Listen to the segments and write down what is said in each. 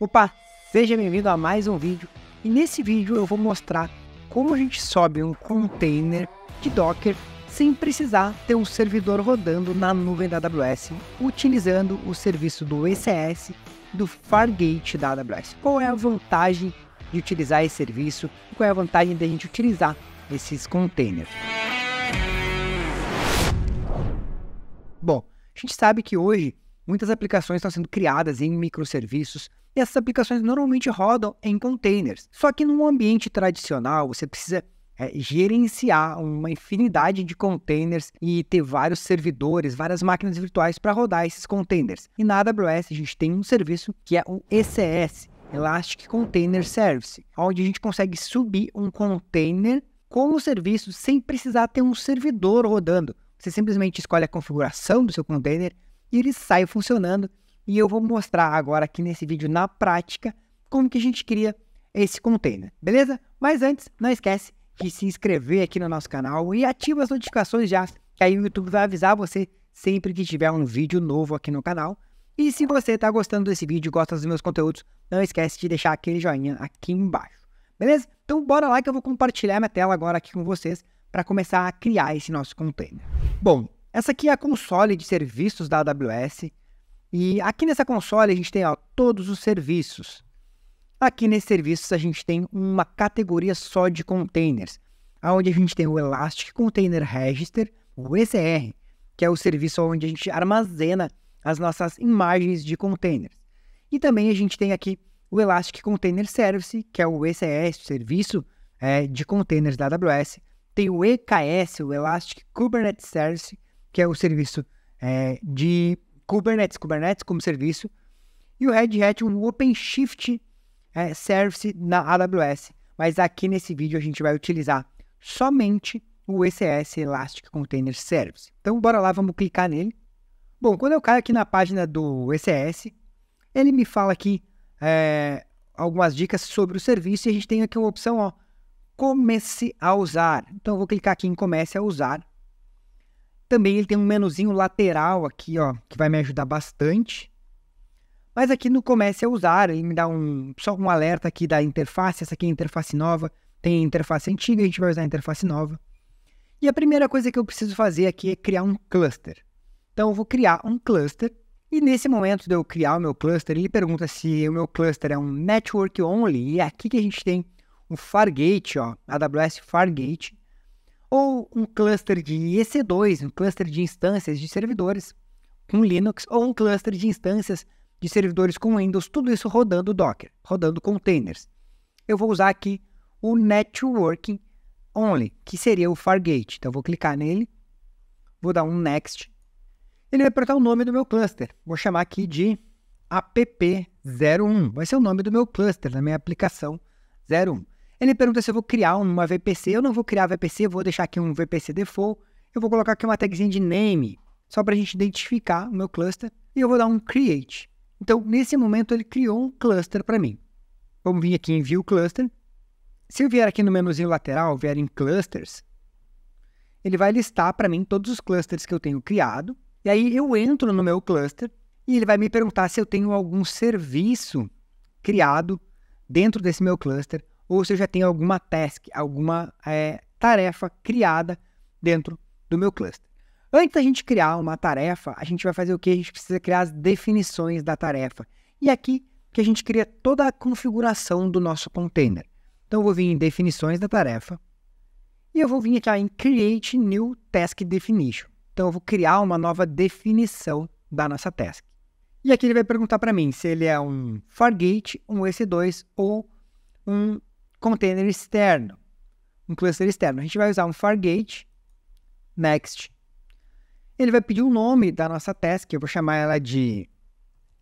Opa, seja bem-vindo a mais um vídeo, e nesse vídeo eu vou mostrar como a gente sobe um container de Docker sem precisar ter um servidor rodando na nuvem da AWS, utilizando o serviço do ECS do Fargate da AWS. Qual é a vantagem de utilizar esse serviço? Qual é a vantagem de a gente utilizar esses containers? Bom, a gente sabe que hoje muitas aplicações estão sendo criadas em microserviços e essas aplicações normalmente rodam em containers. Só que num ambiente tradicional você precisa gerenciar uma infinidade de containers e ter vários servidores, várias máquinas virtuais para rodar esses containers. E na AWS a gente tem um serviço que é o ECS, Elastic Container Service, onde a gente consegue subir um container como serviço sem precisar ter um servidor rodando. Você simplesmente escolhe a configuração do seu container e ele sai funcionando. E eu vou mostrar agora aqui nesse vídeo na prática como que a gente cria esse container, beleza? Mas antes, não esquece de se inscrever aqui no nosso canal e ativa as notificações já, que aí o YouTube vai avisar você sempre que tiver um vídeo novo aqui no canal. E se você está gostando desse vídeo, gosta dos meus conteúdos, não esquece de deixar aquele joinha aqui embaixo, beleza? Então bora lá que eu vou compartilhar minha tela agora aqui com vocês para começar a criar esse nosso container. Bom, essa aqui é a console de serviços da AWS. E aqui nessa console a gente tem todos os serviços. Aqui nesses serviços a gente tem uma categoria só de containers, onde a gente tem o Elastic Container Register, o ECR, que é o serviço onde a gente armazena as nossas imagens de containers. E também a gente tem aqui o Elastic Container Service, que é o ECS, o serviço de containers da AWS. Tem o EKS, o Elastic Kubernetes Service, que é o serviço de Kubernetes como serviço, e o Red Hat, um OpenShift Service na AWS. Mas aqui nesse vídeo a gente vai utilizar somente o ECS, Elastic Container Service. Então bora lá, vamos clicar nele. Bom, quando eu caio aqui na página do ECS, ele me fala aqui algumas dicas sobre o serviço, e a gente tem aqui uma opção, comece a usar. Então eu vou clicar aqui em comece a usar. Também ele tem um menuzinho lateral aqui, que vai me ajudar bastante. Mas aqui no comece a usar, ele me dá só um alerta aqui da interface. Essa aqui é a interface nova, tem a interface antiga, a gente vai usar a interface nova. E a primeira coisa que eu preciso fazer aqui é criar um cluster. Então eu vou criar um cluster, e nesse momento de eu criar o meu cluster, ele pergunta se o meu cluster é um network only, e é aqui que a gente tem um Fargate, AWS Fargate, ou um cluster de EC2, um cluster de instâncias de servidores com Linux, ou um cluster de instâncias de servidores com Windows, tudo isso rodando Docker, rodando containers. Eu vou usar aqui o Networking Only, que seria o Fargate. Então eu vou clicar nele, vou dar um Next. Ele vai perguntar o nome do meu cluster. Vou chamar aqui de app01, vai ser o nome do meu cluster, da minha aplicação 01. Ele pergunta se eu vou criar uma VPC. Eu não vou criar VPC, eu vou deixar aqui um VPC default. Eu vou colocar aqui uma tagzinha de name, só para a gente identificar o meu cluster. E eu vou dar um create. Então, nesse momento, ele criou um cluster para mim. Vamos vir aqui em View Cluster. Se eu vier aqui no menuzinho lateral, vier em Clusters, ele vai listar para mim todos os clusters que eu tenho criado. E aí eu entro no meu cluster e ele vai me perguntar se eu tenho algum serviço criado dentro desse meu cluster, ou se eu já tenho alguma task, alguma tarefa criada dentro do meu cluster. Antes da gente criar uma tarefa, a gente vai fazer o quê? A gente precisa criar as definições da tarefa. E aqui que a gente cria toda a configuração do nosso container. Então eu vou vir em definições da tarefa, e eu vou vir aqui em Create New Task Definition. Então eu vou criar uma nova definição da nossa task. E aqui ele vai perguntar para mim se ele é um Fargate, um EC2 ou um container externo, um cluster externo. A gente vai usar um Fargate, Next. Ele vai pedir o nome da nossa task, eu vou chamar ela de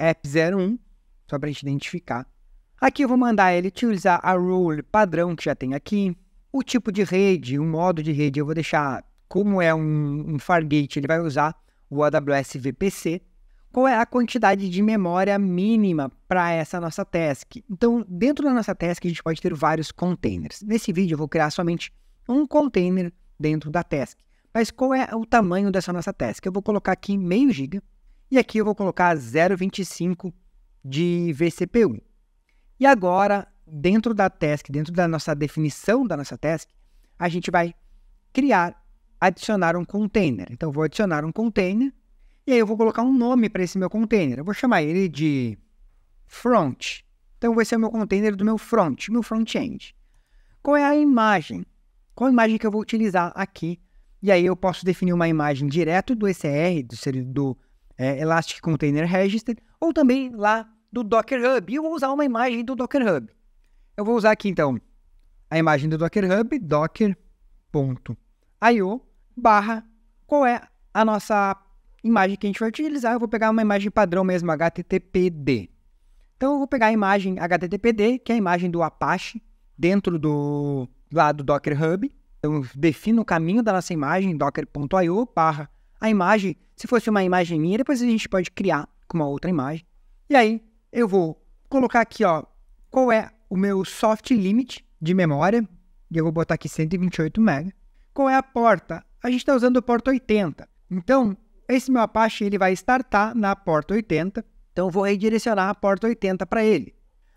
app01, só para a gente identificar. Aqui eu vou mandar ele utilizar a role padrão que já tem aqui. O tipo de rede, o modo de rede, eu vou deixar, como é um Fargate, ele vai usar o AWS VPC. Qual é a quantidade de memória mínima para essa nossa task? Então, dentro da nossa task, a gente pode ter vários containers. Nesse vídeo, eu vou criar somente um container dentro da task. Mas qual é o tamanho dessa nossa task? Eu vou colocar aqui meio GB, e aqui eu vou colocar 0,25 de vCPU. E agora, dentro da task, dentro da nossa definição da nossa task, a gente vai adicionar um container. Então, eu vou adicionar um container e aí eu vou colocar um nome para esse meu container. Eu vou chamar ele de front. Então, vai ser o meu container do meu front-end. Qual é a imagem? Qual a imagem que eu vou utilizar aqui? E aí eu posso definir uma imagem direto do ECR, do Elastic Container Registry, ou também lá do Docker Hub. E eu vou usar uma imagem do Docker Hub. Eu vou usar aqui, então, a imagem do Docker Hub, docker.io, qual é a nossa imagem que a gente vai utilizar. Eu vou pegar uma imagem padrão mesmo, HTTPD. Então, eu vou pegar a imagem HTTPD, que é a imagem do Apache, dentro do Docker Hub. Então, eu defino o caminho da nossa imagem, docker.io, a imagem. Se fosse uma imagem minha, depois a gente pode criar com uma outra imagem. E aí, eu vou colocar aqui, qual é o meu soft limit de memória. E eu vou botar aqui 128 MB. Qual é a porta? A gente está usando a porta 80. Então, esse meu Apache ele vai startar na porta 80. Então, eu vou redirecionar a porta 80 para ele.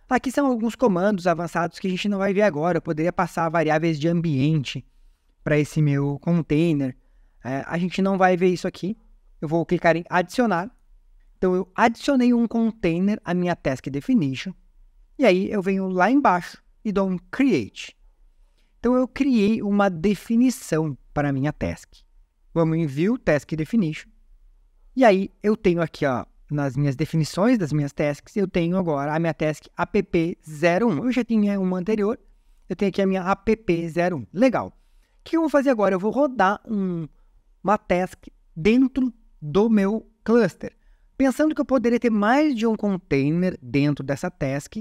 Aqui são alguns comandos avançados que a gente não vai ver agora. Eu poderia passar variáveis de ambiente para esse meu container. A gente não vai ver isso aqui. Eu vou clicar em adicionar. Então, eu adicionei um container à minha task definition. E aí, eu venho lá embaixo e dou um create. Então, eu criei uma definição para a minha task. Vamos em View, Task Definition. E aí, eu tenho aqui, nas minhas definições das minhas tasks, eu tenho agora a minha task app01. Eu já tinha uma anterior, eu tenho aqui a minha app01. Legal. O que eu vou fazer agora? Eu vou rodar uma task dentro do meu cluster, pensando que eu poderia ter mais de um container dentro dessa task,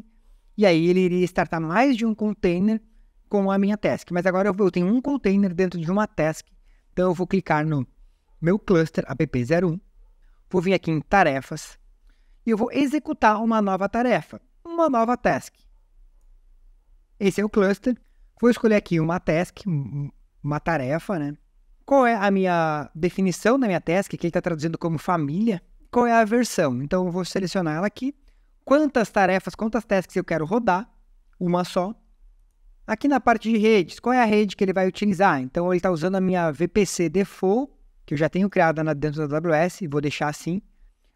e aí ele iria startar mais de um container com a minha task. Mas agora eu tenho um container dentro de uma task, então eu vou clicar no meu cluster app01, vou vir aqui em tarefas, e eu vou executar uma nova tarefa, uma nova task. Esse é o cluster, vou escolher aqui uma task, uma tarefa, né? Qual é a minha definição da minha task, que ele está traduzindo como família? Qual é a versão? Então, eu vou selecionar ela aqui. Quantas tasks eu quero rodar? Uma só. Aqui na parte de redes, qual é a rede que ele vai utilizar? Então, ele está usando a minha VPC default, que eu já tenho criada dentro da AWS, vou deixar assim.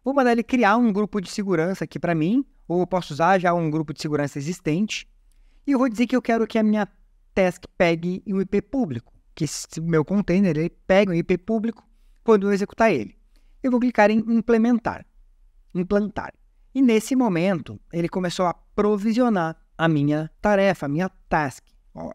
Vou mandar ele criar um grupo de segurança aqui para mim, ou eu posso usar já um grupo de segurança existente. E eu vou dizer que eu quero que a minha task pegue um IP público, que esse meu container ele pega um IP público quando eu executar ele. Eu vou clicar em implantar. E nesse momento, ele começou a provisionar a minha tarefa, a minha task.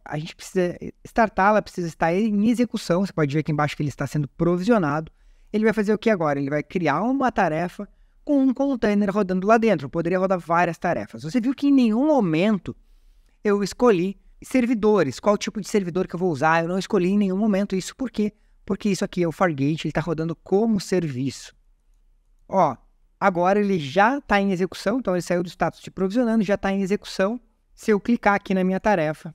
A gente precisa startá-la, precisa estar em execução. Você pode ver aqui embaixo que ele está sendo provisionado. Ele vai fazer o que agora? Ele vai criar uma tarefa com um container rodando lá dentro. Eu poderia rodar várias tarefas. Você viu que em nenhum momento eu escolhi servidores. Qual tipo de servidor que eu vou usar? Eu não escolhi em nenhum momento isso. Por quê? Porque isso aqui é o Fargate, ele está rodando como serviço. Agora ele já está em execução. Então ele saiu do status de provisionando, já está em execução. Se eu clicar aqui na minha tarefa,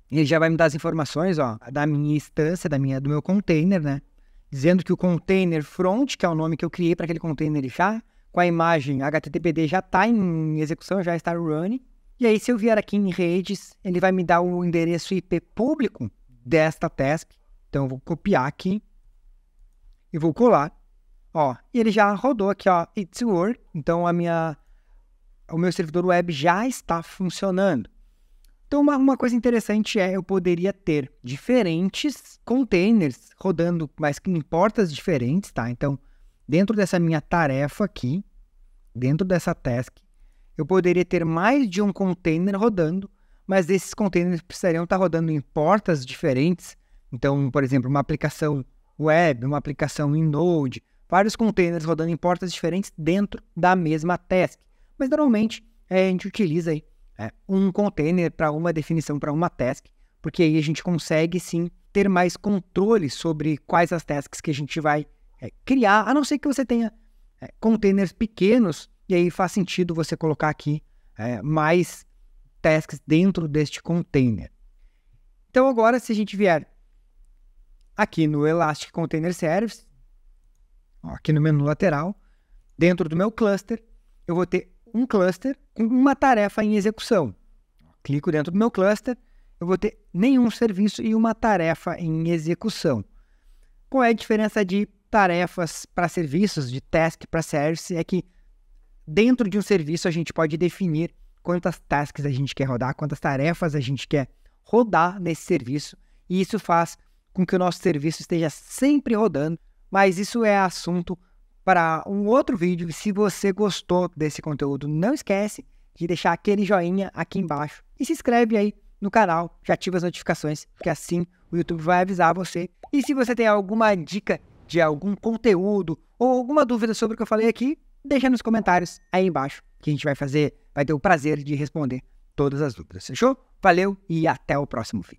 ele já vai me dar as informações da minha instância, do meu container, né? Dizendo que o container front, que é o nome que eu criei para aquele container já, com a imagem HTTPD já está em execução, já está running. E aí, se eu vier aqui em redes, ele vai me dar o endereço IP público desta task. Então, eu vou copiar aqui e vou colar. E ele já rodou aqui, It's work. Então, o meu servidor web já está funcionando. Então, uma coisa interessante eu poderia ter diferentes containers rodando, mas em portas diferentes, tá? Então, dentro dessa minha tarefa aqui, dentro dessa task, eu poderia ter mais de um container rodando, mas esses containers precisariam estar rodando em portas diferentes. Então, por exemplo, uma aplicação web, uma aplicação em Node, vários containers rodando em portas diferentes dentro da mesma task. Mas, normalmente, a gente utiliza aí um container para uma definição, para uma task, porque aí a gente consegue, sim, ter mais controle sobre quais as tasks que a gente vai criar, a não ser que você tenha containers pequenos, e aí faz sentido você colocar aqui mais tasks dentro deste container. Então, agora, se a gente vier aqui no Elastic Container Service, aqui no menu lateral, dentro do meu cluster, eu vou ter um cluster com uma tarefa em execução. clico dentro do meu cluster, eu vou ter nenhum serviço e uma tarefa em execução. Qual é a diferença de tarefas para serviços, de task para service? É que dentro de um serviço a gente pode definir quantas tasks a gente quer rodar, quantas tarefas a gente quer rodar nesse serviço, e isso faz com que o nosso serviço esteja sempre rodando, mas isso é assunto para um outro vídeo. E se você gostou desse conteúdo, não esquece de deixar aquele joinha aqui embaixo e se inscreve aí no canal, já ativa as notificações, porque assim o YouTube vai avisar você. E se você tem alguma dica de algum conteúdo ou alguma dúvida sobre o que eu falei aqui, deixa nos comentários aí embaixo, que a gente vai ter o prazer de responder todas as dúvidas. Fechou? Valeu e até o próximo vídeo.